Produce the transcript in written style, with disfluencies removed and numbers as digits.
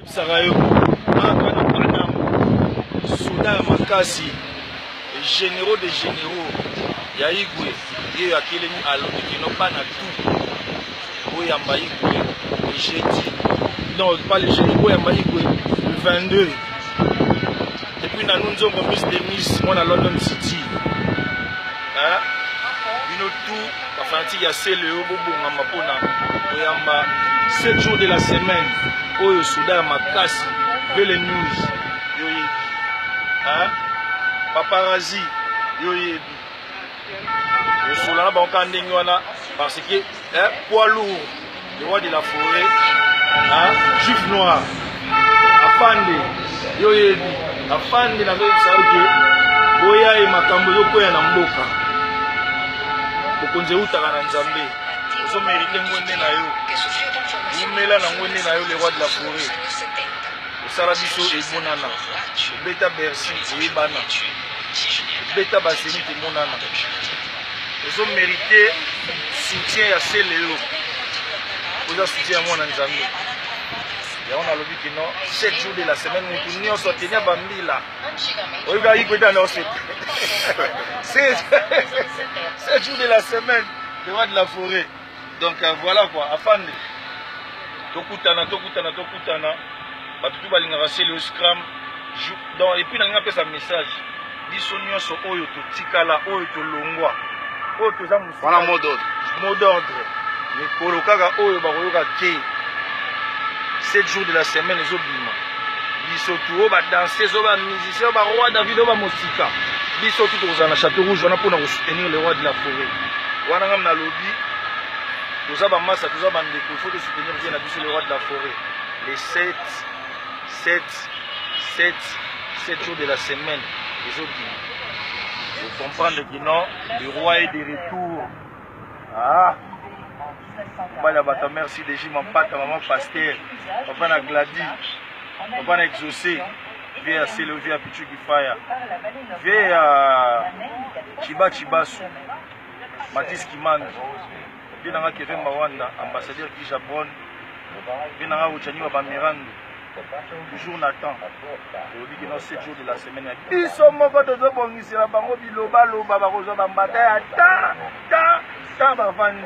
Sarayo, Panam, Soudan Makasi, généraux des généraux, Yaïgwe, et à Kileni Aloni qui n'ont pas tout. Oui, à Maïgwe, le jeudi. Non, pas le jeudi, oui, à Maïgwe, le 22. Et puis, nous avons mis des miss, moi, à London City. Hein? Nous tout, enfin, il y a celle où il y a 7 jours de la semaine. Oyo Soudan Makasi, Vele News, Yoyebi. Hein? Paparazzi, Yoyebi. Le Soudan Bankandengwana, parce que, poids lourd, le roi de la forêt, hein? Juif noir, Afande, Yoyebi. Afande na veille ça, Oya et Makambo Yokoya Namboka. Bokonze Utara na Nzambe. Oso mérite mwende na yo. Umela na mwende na yo le roi de la forêt. Osala biso e monana. Beta Bercy e bana. Beta Baseni te monana. Oso mérite soutien ya Seleo. Oza soutien ya mwana Nzambe. Ya on a lobi que non, 7 jours de la semaine mutu ni on sortenia bambila. Oiga ikweta na ose. 7 jours de la semaine, le roi de la forêt. Donc voilà quoi, afande. Tokutana. Batutu balingaka c'est le scrum. Donc et puis na ngapesa message. Biso nyonso oyo totikala, oyo tolongwa. Oyo toza musika. Voilà mot d'ordre. Mot d'ordre. Mais kolokaka oyo bakoyoka te. 7 jours de la semaine, les obima. Bisoto, ba danser, ba musicien, ba roi David, ba mosika. Bisoto aux na Château Rouge, on a pour nous soutenir le roi de la forêt. Wana ngam na lobby. Tous ba massa, tous ba ndeko, il faut que soutenir bien la le roi de la forêt. Les 7 jours de la semaine, les obima. Vous comprendre que non, le roi est de retour. Ah. Bata merci déjà mon papa, maman pasteur, papa na Gladi, papa na exaucé, viens à Selo, viens à Pichu Gifaya, viens à Chibasu, Matis Kimanda, viens à Kevin Mawanda, ambassadeur du Japon, viens à Uchaniwa Bamirando, toujours Nathan, je dis que dans 7 jours de la semaine, ils sont mauvais de bon, ils sont là, bango biloba, loba, barozo, bambata, ta, bavani.